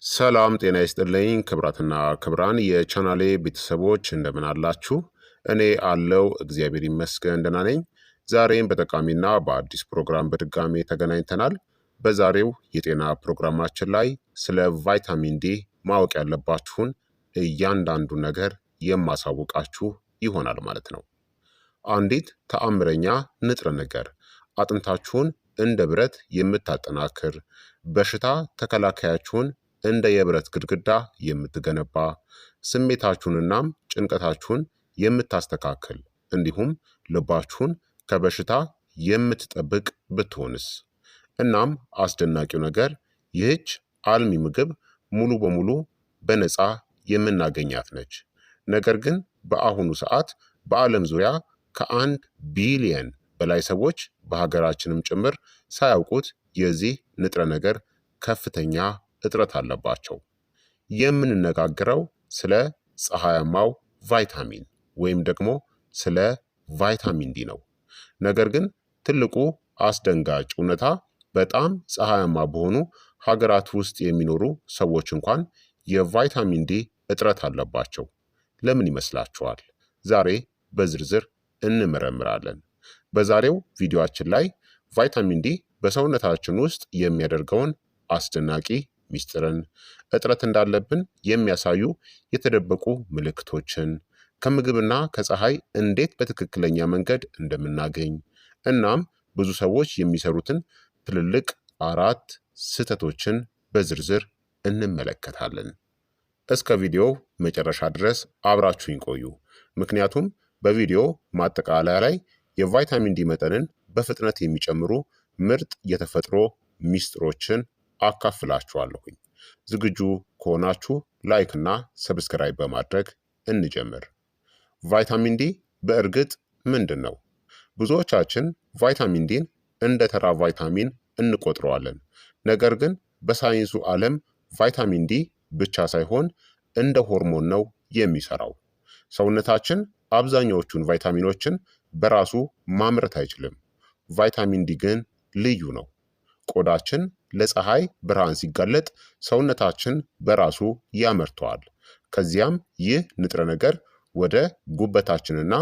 ሰላም ጤና ይስጥልኝ ክብራትና ክብራን የቻናሌ ቤተሰቦች እንደምን አላችሁ? እኔ አለው እግዚአብሔር ይመስገን ደህና ነኝ። ዛሬም በጠቃሚና በአዲስ ፕሮግራም በድጋሜ ተገናኝተናል። በዛሬው የጤና ፕሮግራማችን ላይ ስለ ቫይታሚን ዲ ማወቅ ያለባችሁን እያንዳንዱ ነገር የማሳውቃችሁ ይሆናል ማለት ነው። አንዲት ተአምረኛ ንጥረ ነገር አጥንታችሁን እንደ ብረት የምታጠናክር፣ በሽታ ተከላካያችሁን እንደ የብረት ግድግዳ የምትገነባ፣ ስሜታችሁንናም ጭንቀታችሁን የምታስተካክል እንዲሁም ልባችሁን ከበሽታ የምትጠብቅ ብትሆንስ? እናም አስደናቂው ነገር ይህች አልሚ ምግብ ሙሉ በሙሉ በነፃ የምናገኛት ነች። ነገር ግን በአሁኑ ሰዓት በዓለም ዙሪያ ከ1 ቢሊየን በላይ ሰዎች በሀገራችንም ጭምር ሳያውቁት የዚህ ንጥረ ነገር ከፍተኛ እጥረት አለባቸው። የምንነጋገረው ስለ ፀሐያማው ቫይታሚን ወይም ደግሞ ስለ ቫይታሚን ዲ ነው። ነገር ግን ትልቁ አስደንጋጭ እውነታ በጣም ፀሐያማ በሆኑ ሀገራት ውስጥ የሚኖሩ ሰዎች እንኳን የቫይታሚን ዲ እጥረት አለባቸው። ለምን ይመስላችኋል? ዛሬ በዝርዝር እንመረምራለን። በዛሬው ቪዲዮአችን ላይ ቫይታሚን ዲ በሰውነታችን ውስጥ የሚያደርገውን አስደናቂ ሚስጥርን፣ እጥረት እንዳለብን የሚያሳዩ የተደበቁ ምልክቶችን፣ ከምግብና ከፀሐይ እንዴት በትክክለኛ መንገድ እንደምናገኝ እናም ብዙ ሰዎች የሚሰሩትን ትልልቅ 4 ስህተቶችን በዝርዝር እንመለከታለን። እስከ ቪዲዮ መጨረሻ ድረስ አብራችሁኝ ቆዩ። ምክንያቱም በቪዲዮ ማጠቃለያ ላይ የቫይታሚን ዲ መጠንን በፍጥነት የሚጨምሩ ምርጥ የተፈጥሮ ሚስጥሮችን አካፍላችኋለሁኝ። ዝግጁ ከሆናችሁ ላይክ እና ሰብስክራይብ በማድረግ እንጀምር። ቫይታሚን ዲ በእርግጥ ምንድን ነው? ብዙዎቻችን ቫይታሚን ዲን እንደ ተራ ቫይታሚን እንቆጥረዋለን። ነገር ግን በሳይንሱ ዓለም ቫይታሚን ዲ ብቻ ሳይሆን እንደ ሆርሞን ነው የሚሰራው። ሰውነታችን አብዛኛዎቹን ቫይታሚኖችን በራሱ ማምረት አይችልም። ቫይታሚን ዲ ግን ልዩ ነው። ቆዳችን ለፀሐይ ብርሃን ሲጋለጥ ሰውነታችን በራሱ ያመርተዋል። ከዚያም ይህ ንጥረ ነገር ወደ ጉበታችንና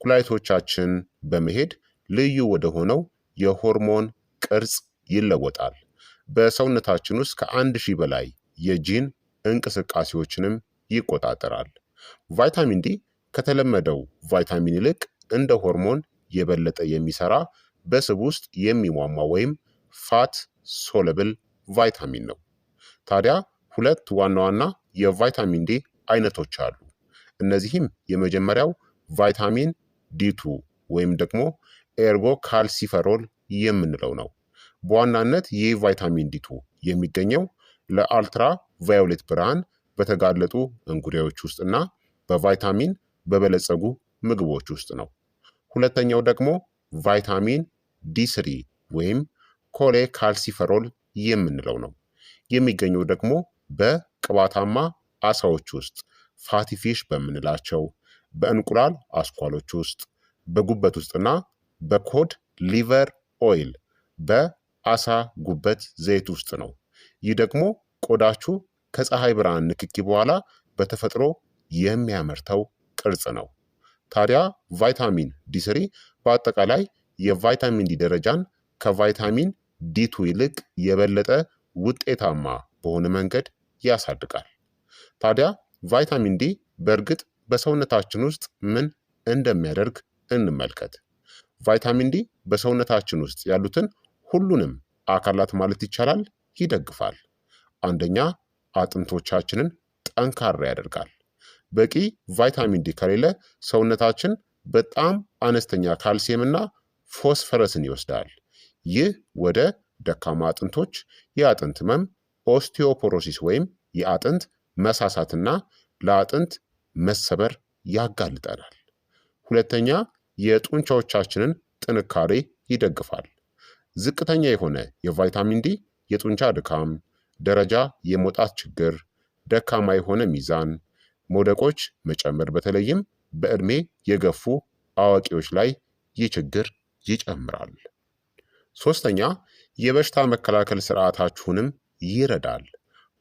ኩላሊቶቻችን በመሄድ ልዩ ወደ ሆነው የሆርሞን ቅርጽ ይለወጣል። በሰውነታችን ውስጥ ከ1000 በላይ የጂን እንቅስቃሴዎችንም ይቆጣጠራል። ቫይታሚን ዲ ከተለመደው ቫይታሚን ይልቅ እንደ ሆርሞን የበለጠ የሚሰራ በስብ ውስጥ የሚሟሟ ወይም ፋት ሶለብል ቫይታሚን ነው። ታዲያ 2 ዋና ዋና የቫይታሚን ዲ አይነቶች አሉ። እነዚህም የመጀመሪያው ቫይታሚን ዲ2 ወይም ደግሞ ኤርጎ ካልሲፈሮል የምንለው ነው። በዋናነት ይህ ቫይታሚን ዲ2 የሚገኘው ለአልትራ ቫዮሌት ብርሃን በተጋለጡ እንጉዳዮች ውስጥ እና በቫይታሚን በበለጸጉ ምግቦች ውስጥ ነው። ሁለተኛው ደግሞ ቫይታሚን ዲ3 ወይም ኮሌ ካልሲፈሮል የምንለው ነው። የሚገኘው ደግሞ በቅባታማ አሳዎች ውስጥ፣ ፋቲፊሽ በምንላቸው፣ በእንቁላል አስኳሎች ውስጥ፣ በጉበት ውስጥና በኮድ ሊቨር ኦይል በአሳ ጉበት ዘይት ውስጥ ነው። ይህ ደግሞ ቆዳችሁ ከፀሐይ ብርሃን ንክኪ በኋላ በተፈጥሮ የሚያመርተው ቅርጽ ነው። ታዲያ ቫይታሚን ዲ3 በአጠቃላይ የቫይታሚን ዲ ደረጃን ከቫይታሚን ዲ2 ይልቅ የበለጠ ውጤታማ በሆነ መንገድ ያሳድጋል። ታዲያ ቫይታሚን ዲ በእርግጥ በሰውነታችን ውስጥ ምን እንደሚያደርግ እንመልከት። ቫይታሚን ዲ በሰውነታችን ውስጥ ያሉትን ሁሉንም አካላት ማለት ይቻላል ይደግፋል። አንደኛ፣ አጥንቶቻችንን ጠንካራ ያደርጋል። በቂ ቫይታሚን ዲ ከሌለ ሰውነታችን በጣም አነስተኛ ካልሲየምና ፎስፈረስን ይወስዳል። ይህ ወደ ደካማ አጥንቶች፣ የአጥንት ህመም፣ ኦስቲዮፖሮሲስ ወይም የአጥንት መሳሳትና ለአጥንት መሰበር ያጋልጠናል። ሁለተኛ፣ የጡንቻዎቻችንን ጥንካሬ ይደግፋል። ዝቅተኛ የሆነ የቫይታሚን ዲ የጡንቻ ድካም፣ ደረጃ የመውጣት ችግር፣ ደካማ የሆነ ሚዛን፣ መውደቆች መጨመር በተለይም በዕድሜ የገፉ አዋቂዎች ላይ ይህ ችግር ይጨምራል። ሶስተኛ፣ የበሽታ መከላከል ስርዓታችሁንም ይረዳል።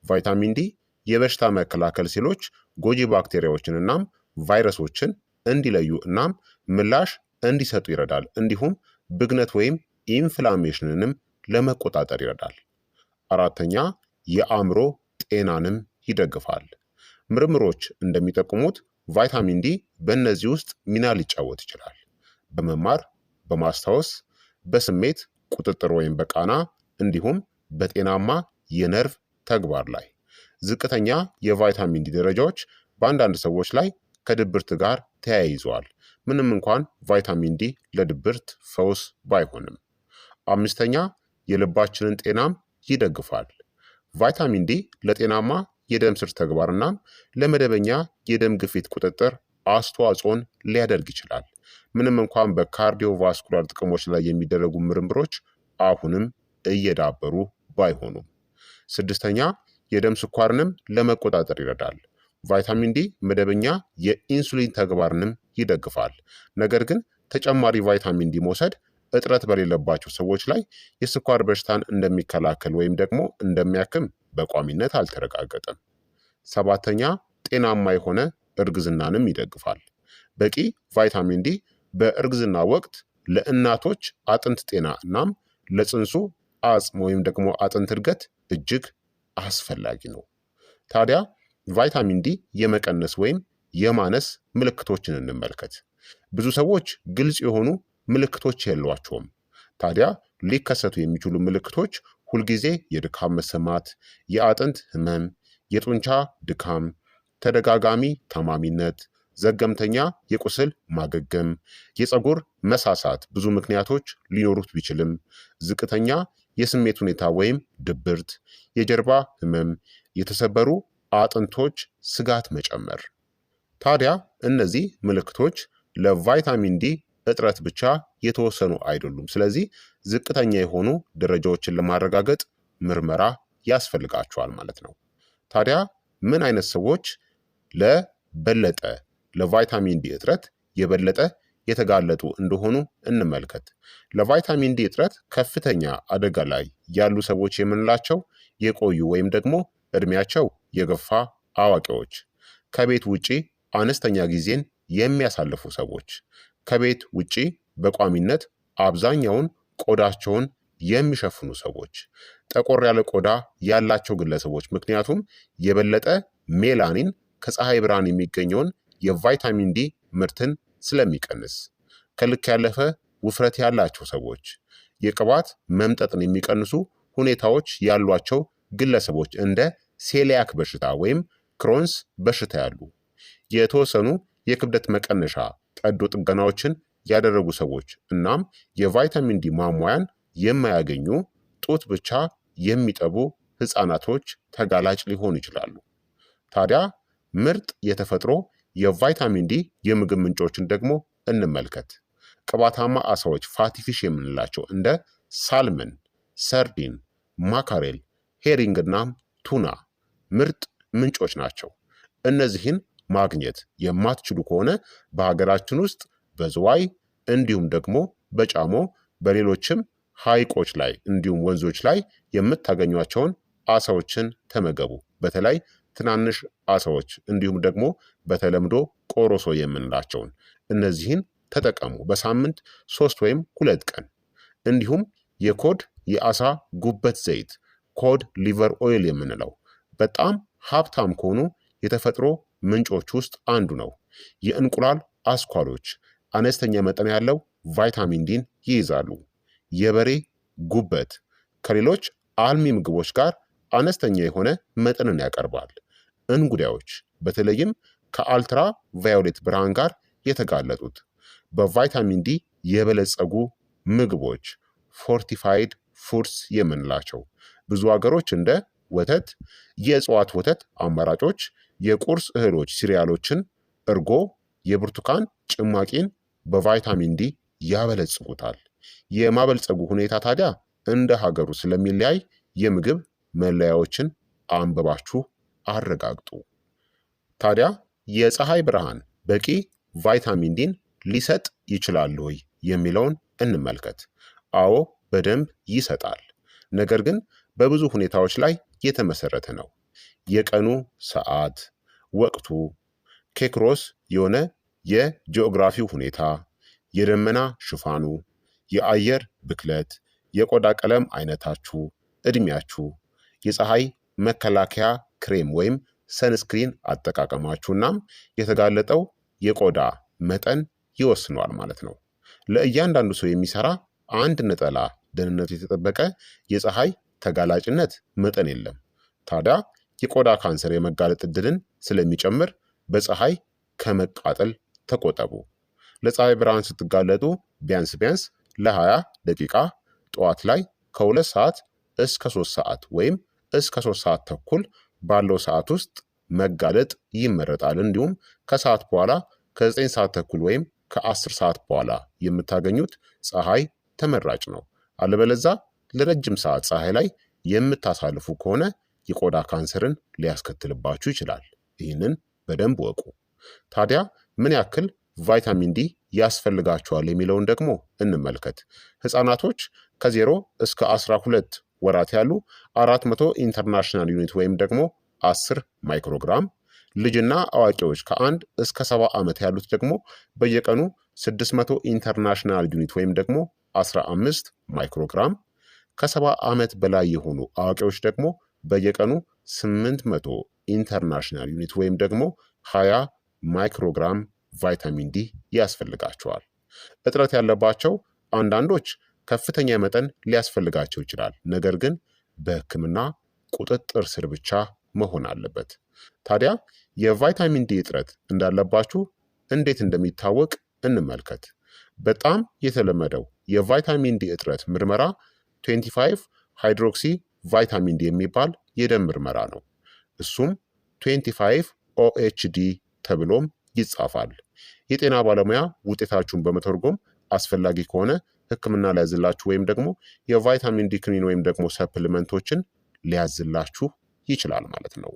ቫይታሚን ዲ የበሽታ መከላከል ሴሎች ጎጂ ባክቴሪያዎችን እናም ቫይረሶችን እንዲለዩ እናም ምላሽ እንዲሰጡ ይረዳል። እንዲሁም ብግነት ወይም ኢንፍላሜሽንንም ለመቆጣጠር ይረዳል። አራተኛ የአእምሮ ጤናንም ይደግፋል። ምርምሮች እንደሚጠቁሙት ቫይታሚን ዲ በእነዚህ ውስጥ ሚና ሊጫወት ይችላል። በመማር፣ በማስታወስ፣ በስሜት ቁጥጥር ወይም በቃና እንዲሁም በጤናማ የነርቭ ተግባር ላይ። ዝቅተኛ የቫይታሚን ዲ ደረጃዎች በአንዳንድ ሰዎች ላይ ከድብርት ጋር ተያይዘዋል፣ ምንም እንኳን ቫይታሚን ዲ ለድብርት ፈውስ ባይሆንም። አምስተኛ የልባችንን ጤናም ይደግፋል። ቫይታሚን ዲ ለጤናማ የደም ስር ተግባርና ለመደበኛ የደም ግፊት ቁጥጥር አስተዋጽኦን ሊያደርግ ይችላል። ምንም እንኳን በካርዲዮቫስኩላር ጥቅሞች ላይ የሚደረጉ ምርምሮች አሁንም እየዳበሩ ባይሆኑም። ስድስተኛ የደም ስኳርንም ለመቆጣጠር ይረዳል። ቫይታሚን ዲ መደበኛ የኢንሱሊን ተግባርንም ይደግፋል። ነገር ግን ተጨማሪ ቫይታሚን ዲ መውሰድ እጥረት በሌለባቸው ሰዎች ላይ የስኳር በሽታን እንደሚከላከል ወይም ደግሞ እንደሚያክም በቋሚነት አልተረጋገጠም። ሰባተኛ ጤናማ የሆነ እርግዝናንም ይደግፋል። በቂ ቫይታሚን ዲ በእርግዝና ወቅት ለእናቶች አጥንት ጤና እናም ለፅንሱ አጽም ወይም ደግሞ አጥንት እድገት እጅግ አስፈላጊ ነው። ታዲያ ቫይታሚን ዲ የመቀነስ ወይም የማነስ ምልክቶችን እንመልከት። ብዙ ሰዎች ግልጽ የሆኑ ምልክቶች የሏቸውም። ታዲያ ሊከሰቱ የሚችሉ ምልክቶች ሁልጊዜ የድካም መሰማት፣ የአጥንት ህመም፣ የጡንቻ ድካም፣ ተደጋጋሚ ታማሚነት፣ ዘገምተኛ የቁስል ማገገም፣ የፀጉር መሳሳት ብዙ ምክንያቶች ሊኖሩት ቢችልም፣ ዝቅተኛ የስሜት ሁኔታ ወይም ድብርት፣ የጀርባ ህመም፣ የተሰበሩ አጥንቶች ስጋት መጨመር። ታዲያ እነዚህ ምልክቶች ለቫይታሚን ዲ እጥረት ብቻ የተወሰኑ አይደሉም። ስለዚህ ዝቅተኛ የሆኑ ደረጃዎችን ለማረጋገጥ ምርመራ ያስፈልጋቸዋል ማለት ነው። ታዲያ ምን አይነት ሰዎች ለበለጠ ለቫይታሚን ዲ እጥረት የበለጠ የተጋለጡ እንደሆኑ እንመልከት። ለቫይታሚን ዲ እጥረት ከፍተኛ አደጋ ላይ ያሉ ሰዎች የምንላቸው የቆዩ ወይም ደግሞ እድሜያቸው የገፋ አዋቂዎች፣ ከቤት ውጪ አነስተኛ ጊዜን የሚያሳልፉ ሰዎች፣ ከቤት ውጪ በቋሚነት አብዛኛውን ቆዳቸውን የሚሸፍኑ ሰዎች፣ ጠቆር ያለ ቆዳ ያላቸው ግለሰቦች፣ ምክንያቱም የበለጠ ሜላኒን ከፀሐይ ብርሃን የሚገኘውን የቫይታሚን ዲ ምርትን ስለሚቀንስ፣ ከልክ ያለፈ ውፍረት ያላቸው ሰዎች፣ የቅባት መምጠጥን የሚቀንሱ ሁኔታዎች ያሏቸው ግለሰቦች እንደ ሴሊያክ በሽታ ወይም ክሮንስ በሽታ ያሉ፣ የተወሰኑ የክብደት መቀነሻ ቀዶ ጥገናዎችን ያደረጉ ሰዎች እናም የቫይታሚን ዲ ማሟያን የማያገኙ ጡት ብቻ የሚጠቡ ህፃናቶች ተጋላጭ ሊሆኑ ይችላሉ። ታዲያ ምርጥ የተፈጥሮ የቫይታሚን ዲ የምግብ ምንጮችን ደግሞ እንመልከት። ቅባታማ አሳዎች ፋቲፊሽ የምንላቸው እንደ ሳልመን፣ ሰርዲን፣ ማካሬል፣ ሄሪንግ እናም ቱና ምርጥ ምንጮች ናቸው። እነዚህን ማግኘት የማትችሉ ከሆነ በሀገራችን ውስጥ በዝዋይ እንዲሁም ደግሞ በጫሞ በሌሎችም ሐይቆች ላይ እንዲሁም ወንዞች ላይ የምታገኟቸውን አሳዎችን ተመገቡ። በተለይ ትናንሽ አሳዎች እንዲሁም ደግሞ በተለምዶ ቆሮሶ የምንላቸውን እነዚህን ተጠቀሙ። በሳምንት 3 ወይም 2 ቀን። እንዲሁም የኮድ የአሳ ጉበት ዘይት ኮድ ሊቨር ኦይል የምንለው በጣም ሀብታም ከሆኑ የተፈጥሮ ምንጮች ውስጥ አንዱ ነው። የእንቁላል አስኳሎች አነስተኛ መጠን ያለው ቫይታሚን ዲን ይይዛሉ። የበሬ ጉበት ከሌሎች አልሚ ምግቦች ጋር አነስተኛ የሆነ መጠንን ያቀርባል። እንጉዳዮች በተለይም ከአልትራ ቫዮሌት ብርሃን ጋር የተጋለጡት በቫይታሚን ዲ የበለጸጉ ምግቦች ፎርቲፋይድ ፉድስ የምንላቸው ብዙ ሀገሮች እንደ ወተት፣ የእጽዋት ወተት አማራጮች፣ የቁርስ እህሎች፣ ሲሪያሎችን፣ እርጎ፣ የብርቱካን ጭማቂን በቫይታሚን ዲ ያበለጽጉታል። የማበልጸጉ ሁኔታ ታዲያ እንደ ሀገሩ ስለሚለያይ የምግብ መለያዎችን አንብባችሁ አረጋግጡ። ታዲያ የፀሐይ ብርሃን በቂ ቫይታሚን ዲን ሊሰጥ ይችላል ወይ የሚለውን እንመልከት። አዎ በደንብ ይሰጣል። ነገር ግን በብዙ ሁኔታዎች ላይ የተመሰረተ ነው። የቀኑ ሰዓት፣ ወቅቱ፣ ኬክሮስ የሆነ የጂኦግራፊው ሁኔታ፣ የደመና ሽፋኑ፣ የአየር ብክለት፣ የቆዳ ቀለም አይነታችሁ፣ እድሜያችሁ፣ የፀሐይ መከላከያ ክሬም ወይም ሰንስክሪን አጠቃቀማችሁ እናም የተጋለጠው የቆዳ መጠን ይወስነዋል ማለት ነው። ለእያንዳንዱ ሰው የሚሰራ አንድ ነጠላ ደህንነቱ የተጠበቀ የፀሐይ ተጋላጭነት መጠን የለም። ታዲያ የቆዳ ካንሰር የመጋለጥ እድልን ስለሚጨምር በፀሐይ ከመቃጠል ተቆጠቡ። ለፀሐይ ብርሃን ስትጋለጡ ቢያንስ ለ20 ደቂቃ ጠዋት ላይ ከ2 ሰዓት እስከ 3 ሰዓት ወይም እስከ 3 ሰዓት ተኩል ባለው ሰዓት ውስጥ መጋለጥ ይመረጣል። እንዲሁም ከሰዓት በኋላ ከ9 ሰዓት ተኩል ወይም ከ10 ሰዓት በኋላ የምታገኙት ፀሐይ ተመራጭ ነው። አለበለዛ ለረጅም ሰዓት ፀሐይ ላይ የምታሳልፉ ከሆነ የቆዳ ካንሰርን ሊያስከትልባችሁ ይችላል። ይህንን በደንብ ወቁ። ታዲያ ምን ያክል ቫይታሚን ዲ ያስፈልጋቸዋል የሚለውን ደግሞ እንመልከት። ህፃናቶች ከ0 እስከ 12 ወራት ያሉ 400 ኢንተርናሽናል ዩኒት ወይም ደግሞ 10 ማይክሮግራም፣ ልጅና አዋቂዎች ከ1 እስከ 70 ዓመት ያሉት ደግሞ በየቀኑ 600 ኢንተርናሽናል ዩኒት ወይም ደግሞ 15 ማይክሮግራም፣ ከ70 ዓመት በላይ የሆኑ አዋቂዎች ደግሞ በየቀኑ 800 ኢንተርናሽናል ዩኒት ወይም ደግሞ 20 ማይክሮግራም ቫይታሚን ዲ ያስፈልጋቸዋል። እጥረት ያለባቸው አንዳንዶች ከፍተኛ መጠን ሊያስፈልጋቸው ይችላል። ነገር ግን በሕክምና ቁጥጥር ስር ብቻ መሆን አለበት። ታዲያ የቫይታሚን ዲ እጥረት እንዳለባችሁ እንዴት እንደሚታወቅ እንመልከት። በጣም የተለመደው የቫይታሚን ዲ እጥረት ምርመራ 25 ሃይድሮክሲ ቫይታሚን ዲ የሚባል የደም ምርመራ ነው። እሱም 25 ኦኤችዲ ተብሎም ይጻፋል። የጤና ባለሙያ ውጤታችሁን በመተርጎም አስፈላጊ ከሆነ ህክምና ሊያዝላችሁ ወይም ደግሞ የቫይታሚን ዲ ክኒን ወይም ደግሞ ሰፕሊመንቶችን ሊያዝላችሁ ይችላል ማለት ነው።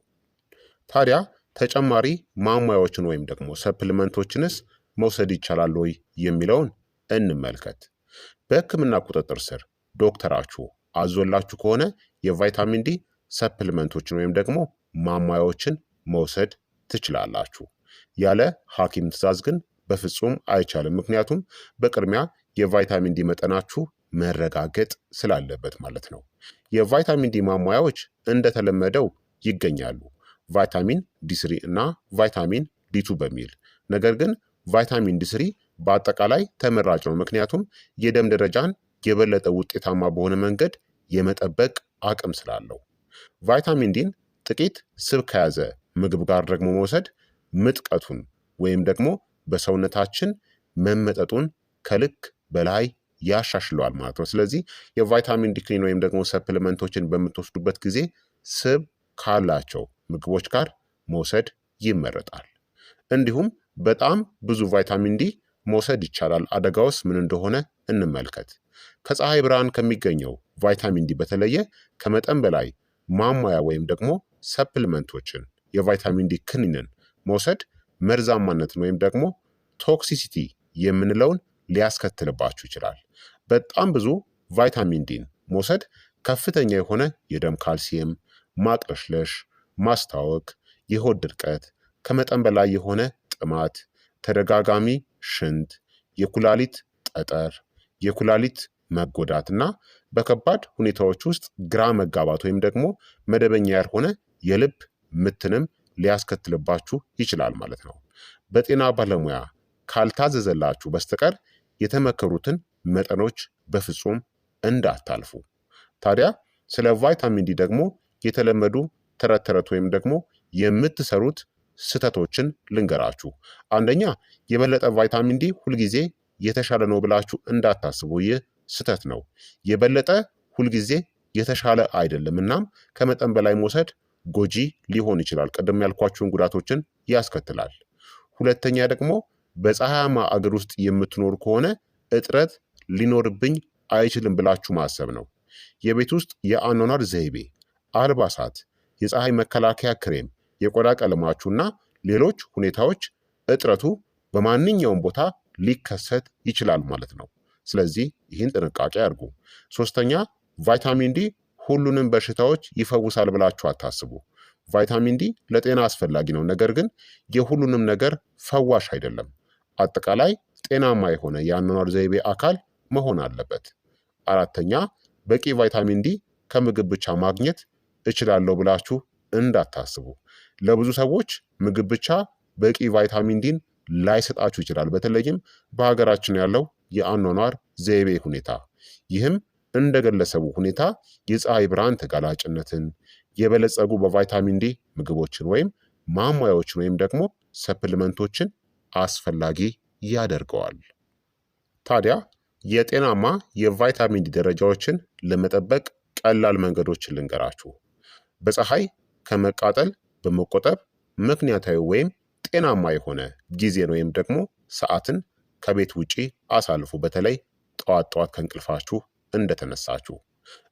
ታዲያ ተጨማሪ ማሟያዎችን ወይም ደግሞ ሰፕሊመንቶችንስ መውሰድ ይቻላል ወይ የሚለውን እንመልከት። በህክምና ቁጥጥር ስር ዶክተራችሁ አዞላችሁ ከሆነ የቫይታሚን ዲ ሰፕሊመንቶችን ወይም ደግሞ ማሟያዎችን መውሰድ ትችላላችሁ። ያለ ሐኪም ትዕዛዝ ግን በፍጹም አይቻልም። ምክንያቱም በቅድሚያ የቫይታሚን ዲ መጠናችሁ መረጋገጥ ስላለበት ማለት ነው። የቫይታሚን ዲ ማሟያዎች እንደተለመደው ይገኛሉ፣ ቫይታሚን ዲ3 እና ቫይታሚን ዲ2 በሚል ነገር ግን ቫይታሚን ዲ3 በአጠቃላይ ተመራጭ ነው። ምክንያቱም የደም ደረጃን የበለጠ ውጤታማ በሆነ መንገድ የመጠበቅ አቅም ስላለው። ቫይታሚን ዲን ጥቂት ስብ ከያዘ ምግብ ጋር ደግሞ መውሰድ ምጥቀቱን ወይም ደግሞ በሰውነታችን መመጠጡን ከልክ በላይ ያሻሽለዋል ማለት ነው። ስለዚህ የቫይታሚን ዲ ክኒን ወይም ደግሞ ሰፕሊመንቶችን በምትወስዱበት ጊዜ ስብ ካላቸው ምግቦች ጋር መውሰድ ይመረጣል። እንዲሁም በጣም ብዙ ቫይታሚን ዲ መውሰድ ይቻላል። አደጋውስ ምን እንደሆነ እንመልከት። ከፀሐይ ብርሃን ከሚገኘው ቫይታሚን ዲ በተለየ ከመጠን በላይ ማሟያ ወይም ደግሞ ሰፕሊመንቶችን የቫይታሚን ዲ ክኒንን መውሰድ መርዛማነትን ወይም ደግሞ ቶክሲሲቲ የምንለውን ሊያስከትልባችሁ ይችላል። በጣም ብዙ ቫይታሚን ዲን መውሰድ ከፍተኛ የሆነ የደም ካልሲየም፣ ማቅለሽለሽ፣ ማስታወክ፣ የሆድ ድርቀት፣ ከመጠን በላይ የሆነ ጥማት፣ ተደጋጋሚ ሽንት፣ የኩላሊት ጠጠር፣ የኩላሊት መጎዳት እና በከባድ ሁኔታዎች ውስጥ ግራ መጋባት ወይም ደግሞ መደበኛ ያልሆነ የልብ ምትንም ሊያስከትልባችሁ ይችላል ማለት ነው። በጤና ባለሙያ ካልታዘዘላችሁ በስተቀር የተመከሩትን መጠኖች በፍጹም እንዳታልፉ። ታዲያ ስለ ቫይታሚን ዲ ደግሞ የተለመዱ ተረት ተረት ወይም ደግሞ የምትሰሩት ስህተቶችን ልንገራችሁ። አንደኛ፣ የበለጠ ቫይታሚን ዲ ሁልጊዜ የተሻለ ነው ብላችሁ እንዳታስቡ። ይህ ስህተት ነው። የበለጠ ሁልጊዜ የተሻለ አይደለም። እናም ከመጠን በላይ መውሰድ ጎጂ ሊሆን ይችላል። ቅድም ያልኳችሁን ጉዳቶችን ያስከትላል። ሁለተኛ ደግሞ በፀሐያማ አገር ውስጥ የምትኖሩ ከሆነ እጥረት ሊኖርብኝ አይችልም ብላችሁ ማሰብ ነው። የቤት ውስጥ የአኗኗር ዘይቤ፣ አልባሳት፣ የፀሐይ መከላከያ ክሬም፣ የቆዳ ቀለማችሁና ሌሎች ሁኔታዎች እጥረቱ በማንኛውም ቦታ ሊከሰት ይችላል ማለት ነው። ስለዚህ ይህን ጥንቃቄ አድርጉ። ሶስተኛ፣ ቫይታሚን ዲ ሁሉንም በሽታዎች ይፈውሳል ብላችሁ አታስቡ። ቫይታሚን ዲ ለጤና አስፈላጊ ነው፣ ነገር ግን የሁሉንም ነገር ፈዋሽ አይደለም። አጠቃላይ ጤናማ የሆነ የአኗኗር ዘይቤ አካል መሆን አለበት። አራተኛ፣ በቂ ቫይታሚን ዲ ከምግብ ብቻ ማግኘት እችላለሁ ብላችሁ እንዳታስቡ። ለብዙ ሰዎች ምግብ ብቻ በቂ ቫይታሚን ዲን ላይሰጣችሁ ይችላል፣ በተለይም በሀገራችን ያለው የአኗኗር ዘይቤ ሁኔታ። ይህም እንደ ግለሰቡ ሁኔታ የፀሐይ ብርሃን ተጋላጭነትን፣ የበለጸጉ በቫይታሚን ዲ ምግቦችን ወይም ማሟያዎችን ወይም ደግሞ ሰፕሊመንቶችን አስፈላጊ ያደርገዋል። ታዲያ የጤናማ የቫይታሚን ዲ ደረጃዎችን ለመጠበቅ ቀላል መንገዶችን ልንገራችሁ። በፀሐይ ከመቃጠል በመቆጠብ ምክንያታዊ ወይም ጤናማ የሆነ ጊዜን ወይም ደግሞ ሰዓትን ከቤት ውጪ አሳልፉ፣ በተለይ ጠዋት ጠዋት ከእንቅልፋችሁ እንደተነሳችሁ።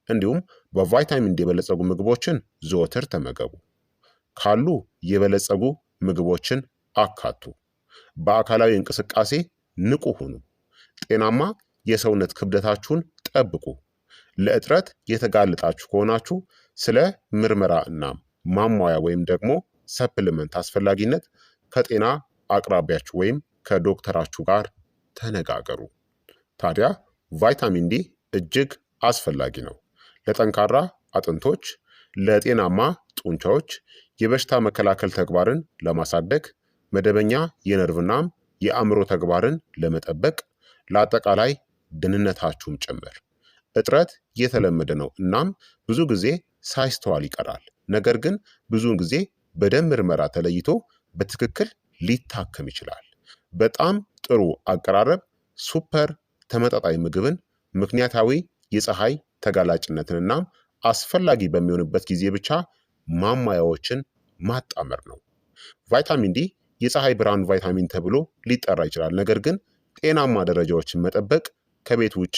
እንዲሁም በቫይታሚን ዲ የበለጸጉ ምግቦችን ዘወትር ተመገቡ። ካሉ የበለጸጉ ምግቦችን አካቱ። በአካላዊ እንቅስቃሴ ንቁ ሁኑ። ጤናማ የሰውነት ክብደታችሁን ጠብቁ። ለእጥረት የተጋለጣችሁ ከሆናችሁ ስለ ምርመራ እናም ማሟያ ወይም ደግሞ ሰፕሊመንት አስፈላጊነት ከጤና አቅራቢያችሁ ወይም ከዶክተራችሁ ጋር ተነጋገሩ። ታዲያ ቫይታሚን ዲ እጅግ አስፈላጊ ነው። ለጠንካራ አጥንቶች፣ ለጤናማ ጡንቻዎች፣ የበሽታ መከላከል ተግባርን ለማሳደግ፣ መደበኛ የነርቭናም የአእምሮ ተግባርን ለመጠበቅ፣ ለአጠቃላይ ደህንነታችሁም ጭምር። እጥረት የተለመደ ነው እናም ብዙ ጊዜ ሳይስተዋል ይቀራል። ነገር ግን ብዙውን ጊዜ በደም ምርመራ ተለይቶ በትክክል ሊታከም ይችላል። በጣም ጥሩ አቀራረብ ሱፐር ተመጣጣኝ ምግብን፣ ምክንያታዊ የፀሐይ ተጋላጭነትን እናም አስፈላጊ በሚሆንበት ጊዜ ብቻ ማሟያዎችን ማጣመር ነው። ቫይታሚን ዲ የፀሐይ ብርሃን ቫይታሚን ተብሎ ሊጠራ ይችላል። ነገር ግን ጤናማ ደረጃዎችን መጠበቅ ከቤት ውጪ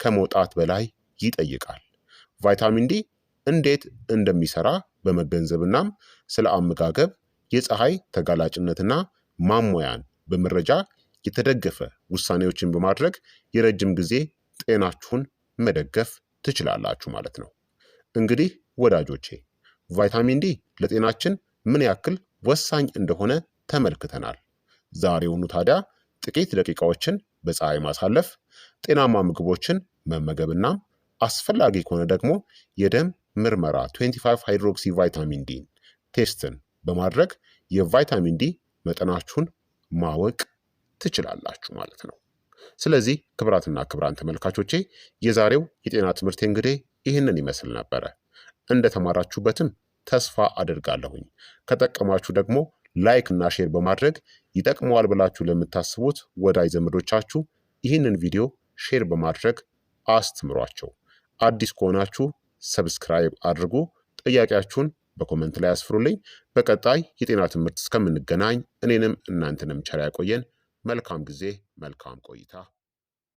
ከመውጣት በላይ ይጠይቃል። ቫይታሚን ዲ እንዴት እንደሚሰራ በመገንዘብ እናም ስለ አመጋገብ፣ የፀሐይ ተጋላጭነትና ማሟያን በመረጃ የተደገፈ ውሳኔዎችን በማድረግ የረጅም ጊዜ ጤናችሁን መደገፍ ትችላላችሁ ማለት ነው። እንግዲህ ወዳጆቼ ቫይታሚን ዲ ለጤናችን ምን ያክል ወሳኝ እንደሆነ ተመልክተናል። ዛሬውኑ ታዲያ ጥቂት ደቂቃዎችን በፀሐይ ማሳለፍ፣ ጤናማ ምግቦችን መመገብና አስፈላጊ ከሆነ ደግሞ የደም ምርመራ 25 ሃይድሮክሲ ቫይታሚን ዲ ቴስትን በማድረግ የቫይታሚን ዲ መጠናችሁን ማወቅ ትችላላችሁ ማለት ነው። ስለዚህ ክቡራትና ክቡራን ተመልካቾቼ የዛሬው የጤና ትምህርት እንግዲህ ይህንን ይመስል ነበረ። እንደተማራችሁበትም ተስፋ አድርጋለሁኝ። ከጠቀማችሁ ደግሞ ላይክ እና ሼር በማድረግ ይጠቅመዋል ብላችሁ ለምታስቡት ወዳጅ ዘመዶቻችሁ ይህንን ቪዲዮ ሼር በማድረግ አስተምሯቸው። አዲስ ከሆናችሁ ሰብስክራይብ አድርጉ። ጥያቄያችሁን በኮመንት ላይ አስፍሩልኝ። በቀጣይ የጤና ትምህርት እስከምንገናኝ እኔንም እናንተንም ቸር ያቆየን። መልካም ጊዜ፣ መልካም ቆይታ።